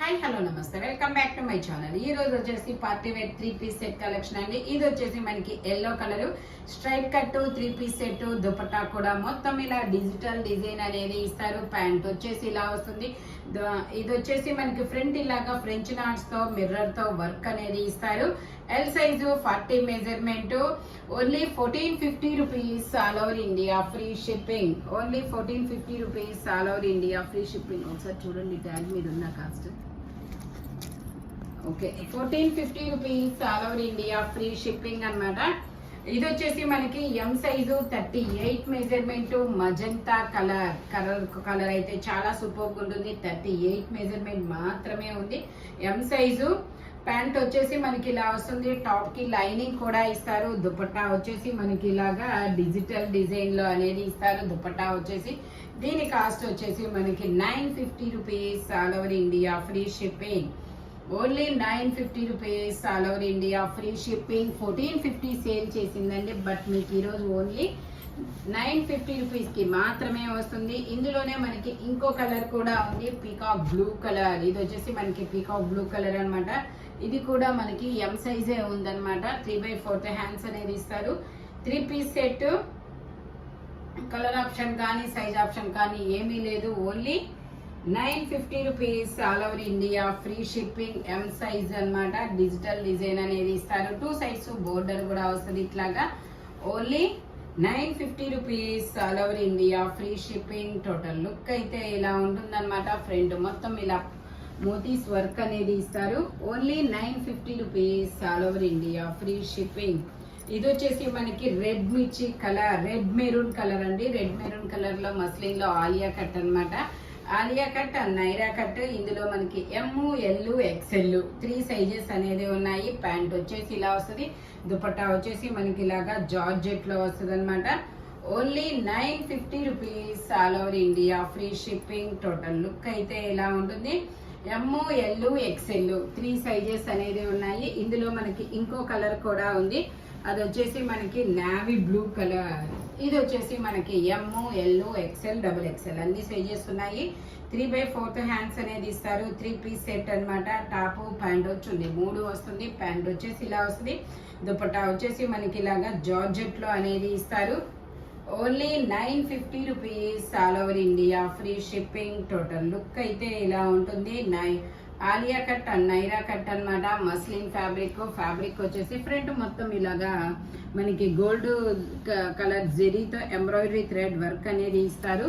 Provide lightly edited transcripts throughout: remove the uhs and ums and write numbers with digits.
Hi hello నమస్తే welcome back to my channel. ఈ రోజు వచ్చేసి పార్టీ వేర్ 3-పీస్ సెట్ కలెక్షన్ అండి. ఇది వచ్చేసి మనకి ఎల్లో కలర్ స్ట్రైట్ కట్ 3-పీస్ సెట్, దుపట్టా కూడా మొత్తం ఇలా డిజిటల్ డిజైన్ అనేది ఇస్తారు. ప్యాంట్ వచ్చేసి ఇలా వస్తుంది. ఇది వచ్చేసి మనకి ఫ్రంట్ ఇలాగా ఫ్రెంచ్ నాట్స్ తో మిర్రర్ తో వర్క్ అనేది ఇస్తారు. L size 40 measurement. Only 1450 rupees all over India free shipping. Only 1450 rupees all over India free shipping. ఒకసారి చూడండి ట్యాగ్ మీద ఉన్న cost. Okay, 1450 rupees all over India free shipping అన్నమాట. ఇది వచ్చేసి మనకి ఎం సైజు 38 మెజర్మెంట్, మజంతా కలర్ అయితే చాలా సూపర్ ఉంటుంది. 38 మెజర్మెంట్ మాత్రమే ఉంది. M size. ప్యాంట్ వచ్చేసి మనకి ఇలా వస్తుంది. టాప్ కి లైనింగ్ కూడా ఇస్తారు. దుపట్టా వచ్చేసి మనకి ఇలాగా డిజిటల్ డిజైన్ లో అనేది ఇస్తారు. దుపట్టా వచ్చేసి దీని కాస్ట్ వచ్చేసి మనకి 950 rupees all over India free shipping. Only 950 rupees all over India free shipping. 1450 sale చేసిందండి, బట్ మీకు ఈరోజు ఓన్లీ 950 రూపీస్ కి మాత్రమే వస్తుంది. ఇందులోనే మనకి ఇంకో కలర్ కూడా ఉంది, పీకాక్ బ్లూ కలర్. ఇది వచ్చేసి మనకి పీకాక్ బ్లూ కలర్ అన్నమాట. ఇది కూడా మనకి ఎం సైజే ఉందన్నమాట. 3/4 హ్యాండ్స్ అనేది ఇస్తారు. 3-పీస్ సెట్. కలర్ ఆప్షన్ కానీ సైజ్ ఆప్షన్ కానీ ఏమీ లేదు. Only 950 rupees all over India free shipping. M size అన్నమాట. డిజిటల్ డిజైన్ అనేది ఇస్తారు. 2 సైడ్స్ బోర్డర్ కూడా వస్తుంది ఇట్లాగా. Only 950 rupees all over India free shipping. Total look అయితే ఇలా ఉంటుందన్నమాట. ఫ్రంట్ మొత్తం ఇలా మోతీస్ వర్క్ అనేది ఇస్తారు. Only 950 rupees all over India free shipping. ఇది వచ్చేసి మనకి రెడ్ మిర్చి కలర్, రెడ్ మెరూన్ కలర్ అండి. రెడ్ మెరూన్ కలర్ లో మస్లిన్ లో ఆలియా కట్ అన్నమాట. Alia cut, Naira cut. ఇందులో మనకి ఎమ్, ఎల్, ఎక్స్ఎల్ 3 సైజెస్ అనేది ఉన్నాయి. ప్యాంట్ వచ్చేసి ఇలా వస్తుంది. దుపట్టా వచ్చేసి మనకి ఇలాగా జార్జెట్ లో వస్తుంది అనమాట. Only 950 rupees all over India free shipping. Total look అయితే ఇలా ఉంటుంది. ఎమ్, ఎల్, ఎక్స్ఎల్ 3 సైజెస్ అనేది ఉన్నాయి. ఇందులో మనకి ఇంకో కలర్ కూడా ఉంది. అది వచ్చేసి మనకి నావీ బ్లూ కలర్. ఇది వచ్చేసి మనకి ఎమ్, ఎల్, ఎక్స్ఎల్, డబుల్ ఎక్స్ఎల్ అన్ని సైజెస్ ఉన్నాయి. 3/4 హ్యాండ్స్ అనేది ఇస్తారు. 3-పీస్ సెట్ అన్నమాట. టాప్, ప్యాంట్ వచ్చింది 3 వస్తుంది. ప్యాంట్ వచ్చేసి ఇలా వస్తుంది. దుపట్టా వచ్చేసి మనకి ఇలాగా జార్జెట్ లో అనేది ఇస్తారు. Only 950 rupees all over India free shipping. Total look అయితే ఇలా ఉంటుంది. ఆలియా కట్, నైరా కట్ అన్నమాట. మస్లిన్ ఫ్యాబ్రిక్ వచ్చేసి ఫ్రంట్ మొత్తం ఇలాగా మనకి గోల్డ్ కలర్ జెరీతో ఎంబ్రాయిడరీ థ్రెడ్ వర్క్ అనేది ఇస్తారు.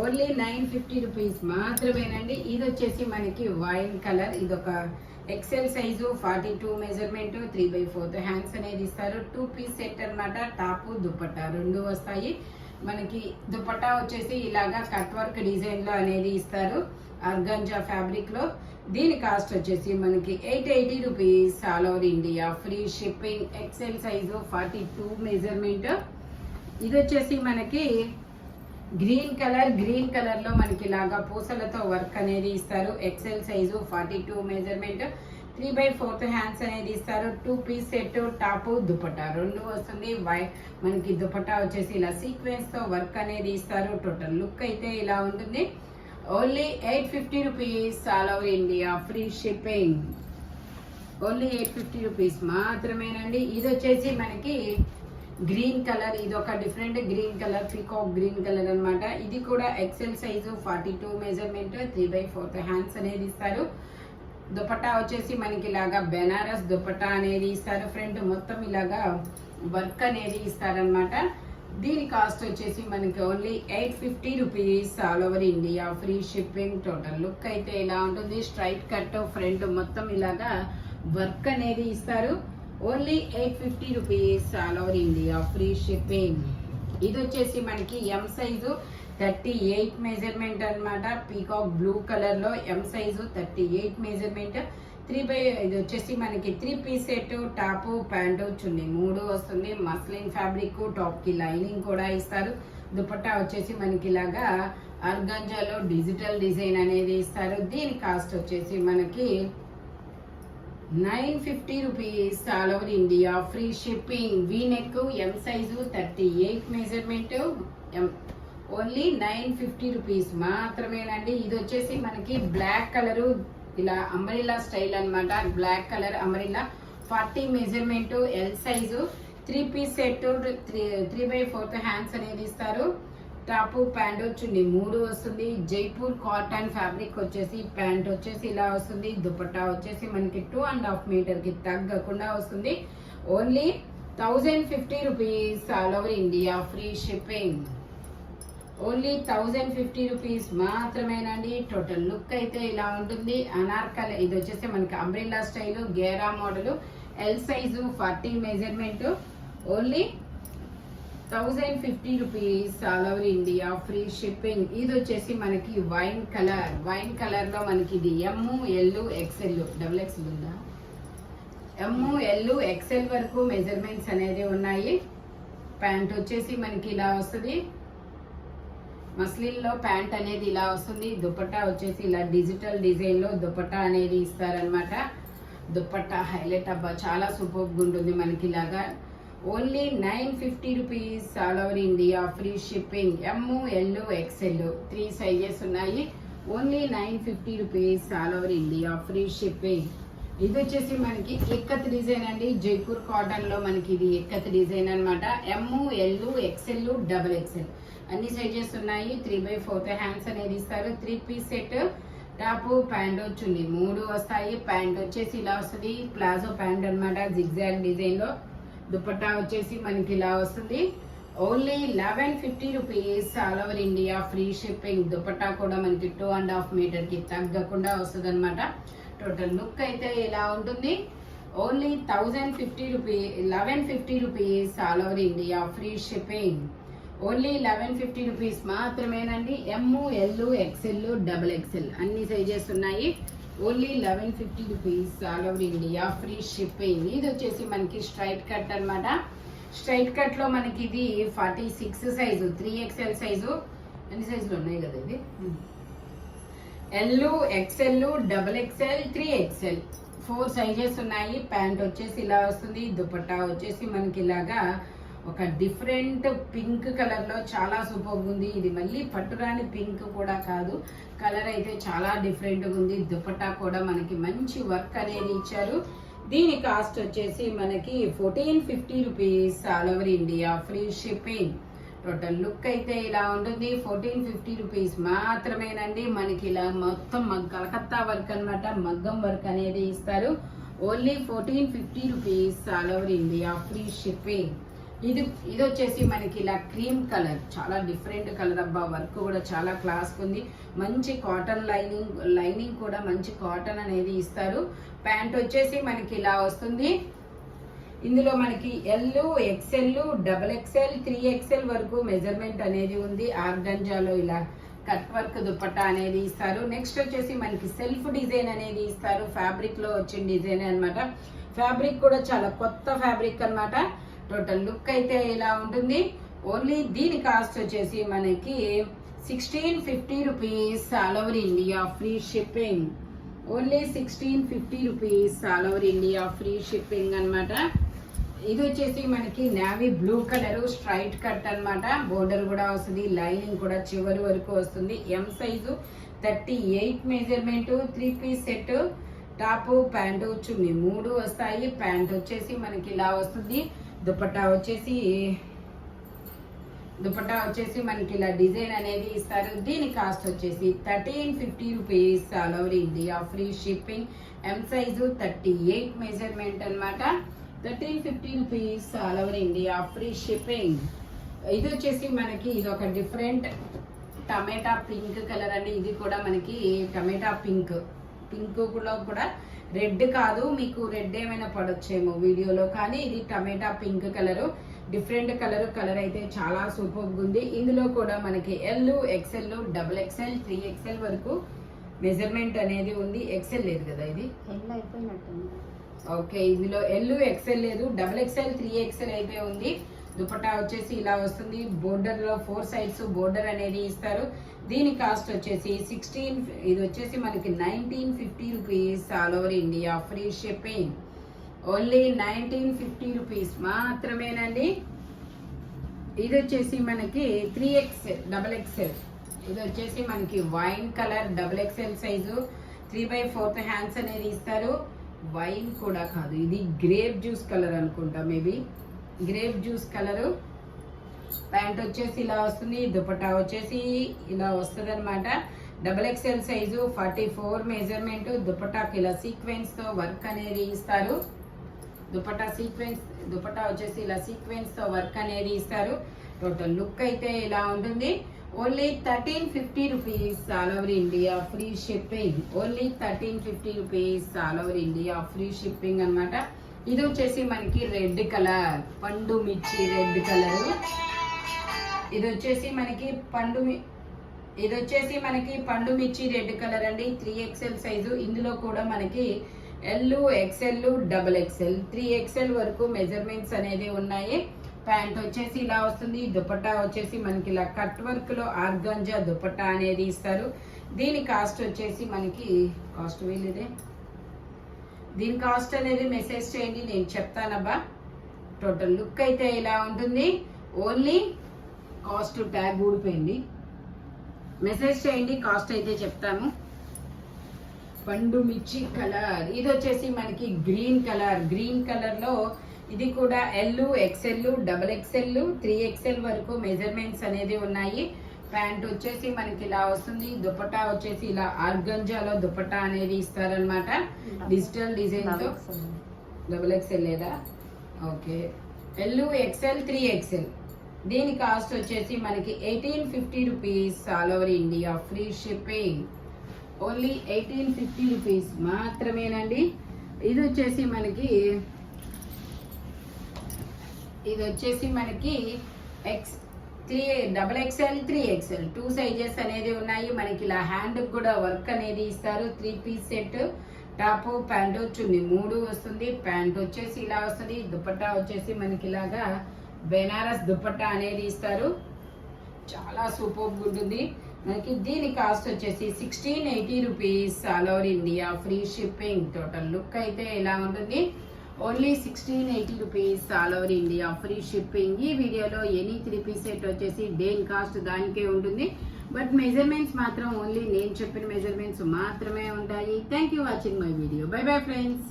ఓన్లీ 950 రూపీస్ మాత్రమేనండి. ఇది వచ్చేసి మనకి వైన్ కలర్. ఇది ఒక ఎక్సెల్ సైజు 42 మెజర్మెంట్, 3/4 హ్యాండ్స్ అనేది ఇస్తారు. 2-పీస్ సెట్ అన్నమాట. టాప్, దుపట్టా 2 వస్తాయి. మనకి దుపట్టా వచ్చేసి ఇలాగా కట్ వర్క్ డిజైన్ లో అనేది ఇస్తారు. ఆర్గాంజా ఫ్యాబ్రిక్ లో. దీని కాస్ట్ వచ్చేసి మనకి 880 rupees all over India free shipping. XL size 42 measurement. ఇది వచ్చేసి మనకి గ్రీన్ కలర్ లో మనకి ఇలాగా పూసలతో వర్క్ అనేది ఇస్తారు. ఎక్సెల్ సైజు 42 మెజర్మెంట్, 3/4 హ్యాండ్స్ అనేది ఇస్తారు. 2-పీస్ సెట్. టాప్, దుపట్టా 2 వస్తుంది. మనకి దుపట్టా వచ్చేసి ఇలా సీక్వెన్స్ తో వర్క్ అనేది ఇస్తారు. టోటల్ లుక్ అయితే ఇలా ఉంటుంది. Only 850 rupees all over India free shipping. Only 850 rupees మాత్రమేనండి. ఇది వచ్చేసి మనకి గ్రీన్ కలర్. ఇది ఒక different green colour, peacock green colour అన్నమాట. ఇది కూడా ఎక్సెల్ సైజు 42 మెజర్మెంట్, 3/4 హ్యాండ్స్ అనేది ఇస్తారు. దుపట్టా వచ్చేసి మనకి ఇలాగా బెనారస్ దుపట్టా అనేది ఇస్తారు. ఫ్రంట్ మొత్తం ఇలాగా వర్క్ అనేది ఇస్తారనమాట. దీని కాస్ట్ వచ్చేసి మనకి only 850 rupees all over India free shipping. Total look అయితే ఇలా ఉంటుంది. స్ట్రైట్ కట్, ఫ్రంట్ మొత్తం ఇలాగా వర్క్ అనేది ఇస్తారు. Only 850 rupees all over India free shipping. ఇది వచ్చేసి మనకి ఎం సైజు 38 మెజర్మెంట్ అన్నమాట. పీకాక్ బ్లూ కలర్ లో ఎం సైజు 38 మెజర్మెంట్. ఇది వచ్చేసి మనకి 3-పీస్ సెట్. టాప్, ప్యాంట్, చున్నీ 3 వస్తుంది. Muslin fabric. టాప్ కి లైనింగ్ కూడా ఇస్తారు. దుపట్టా వచ్చేసి మనకి ఇలాగా ఆర్గాంజాలో డిజిటల్ డిజైన్ అనేది ఇస్తారు. దీని కాస్ట్ వచ్చేసి మనకి 950 rupees all over India free shipping. V neck, M size 38 measurement. Only 950 rupees మాత్రమేనండి. ఇది వచ్చేసి మనకి బ్లాక్ కలరు ఇలా అంబ్రెల్లా స్టైల్ అన్నమాట. Black colour umbrella 40 measurement L size 3 piece set 3/4 hands అనేది ఇస్తారు. టాపు ప్యాంట్ చున్నీ 3 వస్తుంది. జైపూర్ కాటన్ ఫ్యాబ్రిక్ వచ్చేసి ప్యాంట్ వచ్చేసి ఇలా వస్తుంది. దుపట్టా వచ్చేసి మనకి 2.5 మీటర్ కి తగ్గకుండా వస్తుంది. Only 1050 rupees all over India free shipping. Only 1050 rupees మాత్రమేనండి. టోటల్ లుక్ అయితే ఇలా ఉంటుంది. అనార్కలి ఇది వచ్చేసి మనకి అంబ్రెల్లా స్టైల్ గేరా model L size 40 measurement only 1050 rupees all over India free shipping. ఇది వచ్చేసి మనకి వైన్ కలర్ లో మనకి ఇది ML XL డబుల్ ఎక్స్ఎల్ ఉందా, ML XL వరకు మెజర్మెంట్స్ అనేది ఉన్నాయి. ప్యాంట్ వచ్చేసి మనకి ఇలా వస్తుంది. మస్లిన్ లో ప్యాంట్ అనేది ఇలా వస్తుంది. దుపట్టా వచ్చేసి ఇలా డిజిటల్ డిజైన్ లో దుపట్టా అనేది ఇస్తారనమాట. దుపట్టా హైలైట్ అబ్బా చాలా సూపర్గా ఉంటుంది మనకి ఇలాగా. Only 950 rupees all over India free shipping. ML XL 3 sizes ఉన్నాయి. Only 950 rupees all over India free shipping. ఇది వచ్చేసి మనకి ఎక్కత్ డిజైన్ అండి. జైపూర్ కాటన్ లో మనకి ఇది ఎక్కత్ డిజైన్ అనమాట. ML XL XXL అన్ని సైజెస్ ఉన్నాయి. 3/4 హ్యాండ్స్ అనేది ఇస్తారు. 3 piece set top pant chunni 3 వస్తాయి. ప్యాంట్ వచ్చేసి ఇలా వస్తుంది. ప్లాజో ప్యాంట్ అనమాట జిగ్జాగ్ డిజైన్ లో. దుపట్టా వచ్చేసి మనకి ఇలా వస్తుంది. Only 1150 rupees all over India free shipping. Dupatta కూడా మనకి 2.5 మీటర్ కి తగ్గకుండా వస్తుంది అనమాట. టోటల్ లుక్ అయితే ఇలా ఉంటుంది. Only 1150 rupees all over India free shipping. Only 1150 rupees మాత్రమేనండి. ML XL XXL అన్ని సైజెస్ ఉన్నాయి. Only 1150 rupees all over India free shipping. ఇది వచ్చేసి మనకి స్ట్రైట్ కట్ అనమాట. స్ట్రైట్ కట్ లో మనకి ఇది 46 సైజు 3XL సైజు అన్ని సైజులు ఉన్నాయి కదా. ఇది L XL XXL 3XL 4 sizes ఉన్నాయి. ప్యాంట్ వచ్చేసి ఇలా వస్తుంది. దుపట్టా వచ్చేసి మనకి ఇలాగా ఒక డిఫరెంట్ పింక్ కలర్ లో చాలా సూపర్ ఉంది. ఇది మళ్ళీ పట్టురాని పింక్ కూడా కాదు. కలర్ అయితే చాలా డిఫరెంట్ గా ఉంది. దుపట్టా కూడా మనకి మంచి వర్క్ అనేది ఇచ్చారు. దీని కాస్ట్ వచ్చేసి మనకి 1450 rupees all over India free shipping. Total look అయితే ఇలా ఉంటుంది. 1450 రూపీస్ మాత్రమేనండి. మనకి ఇలా మొత్తం కలకత్తా వర్క్ అనమాట. మగ్గం వర్క్ అనేది ఇస్తారు. Only 1450 rupees all over India free shipping. ఇది వచ్చేసి మనకి ఇలా క్రీమ్ కలర్ చాలా డిఫరెంట్ కలర్ అబ్బా. వర్క్ కూడా చాలా క్లాస్ ఉంది. మంచి కాటన్ లైనింగ్ కూడా మంచి కాటన్ అనేది ఇస్తారు. ప్యాంట్ వచ్చేసి మనకి ఇలా వస్తుంది. ఇందులో మనకి L XL XXL 3XL వరకు మెజర్మెంట్ అనేది ఉంది. ఆర్గంజాలో ఇలా కట్ వర్క్ దుపట్టా అనేది ఇస్తారు. నెక్స్ట్ వచ్చేసి మనకి సెల్ఫ్ డిజైన్ అనేది ఇస్తారు. ఫ్యాబ్రిక్ లో వచ్చిన డిజైన్ అనమాట. ఫ్యాబ్రిక్ కూడా చాలా కొత్త ఫ్యాబ్రిక్ అనమాట. టోటల్ లుక్ అయితే ఇలా ఉంటుంది. ఓన్లీ దీని కాస్ట్ వచ్చేసి మనకి 1650 rupees all over India free shipping. Only 1650 rupees all over India free shipping అనమాట. ఇది వచ్చేసి మనకి navy blue colour straight cut అనమాట. బోర్డర్ కూడా వస్తుంది. లైనింగ్ కూడా చివరి వరకు వస్తుంది. M size 38 measurement 3 piece set top pant chunni 3 వస్తాయి. ప్యాంట్ వచ్చేసి మనకి ఇలా వస్తుంది. దుపట్టా వచ్చేసి మనకి ఇలా డిజైన్ అనేది ఇస్తారు. దీని కాస్ట్ వచ్చేసి 1350 rupees all over India free shipping. M size 38 measurement అనమాట. 1350 rupees all over India free shipping. ఇది వచ్చేసి మనకి ఇది ఒక డిఫరెంట్ టమాటా పింక్ కలర్ అండి. ఇది కూడా మనకి టమాటా పింక్ కూడా రెడ్ కాదు. మీకు రెడ్ ఏమైనా పడొచ్చేమో వీడియోలో, కానీ ఇది టమాటా పింక్ కలర్. డిఫరెంట్ కలర్ అయితే చాలా సూపర్ ఉంది. ఇందులో కూడా మనకి L XL XXL 3XL వరకు మెజర్మెంట్ అనేది ఉంది. ఎక్సెల్ లేదు కదా, ఇది ఓకే. ఇందులో L XL లేదు, XXL 3XL అయితే ఉంది. దుపట్టా వచ్చేసి ఇలా వస్తుంది. బోర్డర్ లో 4 సైడ్స్ బోర్డర్ అనేది ఇస్తారు. దీని కాస్ట్ వచ్చేసి 16. ఇది వచ్చేసి మనకి 1950 rupees all over India free shipping. Only 1950 rupees మాత్రమేనండి. ఇది వచ్చేసి మనకి 3XL XXL. ఇది వచ్చేసి మనకి wine colour XXL size 3/4 hands అనేది ఇస్తారు. వైన్ కూడా కాదు, ఇది గ్రేప్ జ్యూస్ కలర్ అనుకుంటా, maybe grape juice colour. Pant వచ్చేసి ఇలా వస్తుంది, దుపట్టా వచ్చేసి ఇలా వస్తుంది అనమాట. XXL size, 44 measurement. దుపట్టాకి ఇలా సీక్వెన్స్ తో వర్క్ అనేది ఇస్తారు. దుపట్టా వచ్చేసి ఇలా సీక్వెన్స్ తో వర్క్ అనేది ఇస్తారు. టోటల్ లుక్ అయితే ఇలా ఉంటుంది. Only 1350 rupees all over India free shipping. Only 1350 rupees all over India free shipping అనమాట. ఇది వచ్చేసి మనకి రెడ్ కలర్, పండు మిర్చి రెడ్ కలర్. ఇది వచ్చేసి మనకి పండు మిర్చి రెడ్ కలర్ అండి. 3XL size. ఇందులో కూడా మనకి L, XL, XXL, 3XL వరకు మెజర్మెంట్స్ అనేది ఉన్నాయి. ప్యాంట్ వచ్చేసి ఇలా వస్తుంది. దుపట్టా వచ్చేసి మనకి ఇలా కట్ వర్క్ లో ఆర్గంజా దుపట్టా అనేది ఇస్తారు. దీని కాస్ట్ వచ్చేసి మనకి దీని కాస్ట్ అనేది మెసేజ్ చేయండి, నేను చెప్తానబ్బా. టోటల్ లుక్ అయితే ఇలా ఉంటుంది. ఓన్లీ కాస్ట్ ట్యాగ్ ఊడిపోయింది, మెసేజ్ చేయండి, కాస్ట్ అయితే చెప్తాము. పండు మిర్చి కలర్. ఇది వచ్చేసి మనకి గ్రీన్ కలర్ లో ఇది కూడా L, XL, XXL, 3XL వరకు మెజర్మెంట్స్ అనేది ఉన్నాయి. ప్యాంట్ వచ్చేసి మనకి ఇలా వస్తుంది. దుపట్టా వచ్చేసి ఇలా ఆర్గంజాలో దుపట్టా అనేది ఇస్తారనమాట, డిజిటల్ డిజైన్ తో. XXL లేదా? ఓకే. L, XL, 3XL. దీని కాస్ట్ వచ్చేసి మనకి 1850 rupees all over India free shipping. Only 1850 rupees మాత్రమేనండి. ఇది వచ్చేసి మనకి XXL, 3XL 2 సైజెస్ అనేది ఉన్నాయి. మనకి ఇలా హ్యాండ్ కూడా వర్క్ అనేది ఇస్తారు. 3 piece set, top, pant, chunni 3 వస్తుంది. ప్యాంట్ వచ్చేసి ఇలా వస్తుంది. దుపట్టా వచ్చేసి మనకి ఇలాగా బెనారస్ దుపట్టా అనేది ఇస్తారు. చాలా సూపర్ ఉంటుంది మనకి. దీని కాస్ట్ వచ్చేసి 1680 rupees all over India free shipping. Total look అయితే ఇలా ఉంటుంది. Only 1680 rupees all over India free shipping. ఈ వీడియోలో ఎనీ 3 పీస్ సెట్ వచ్చేసి దేని కాస్ట్ దానికే ఉంటుంది. బట్ మెజర్మెంట్స్ మాత్రం ఓన్లీ నేను చెప్పిన మెజర్మెంట్స్ మాత్రమే ఉంటాయి. Thank you watching my video. By bye friends.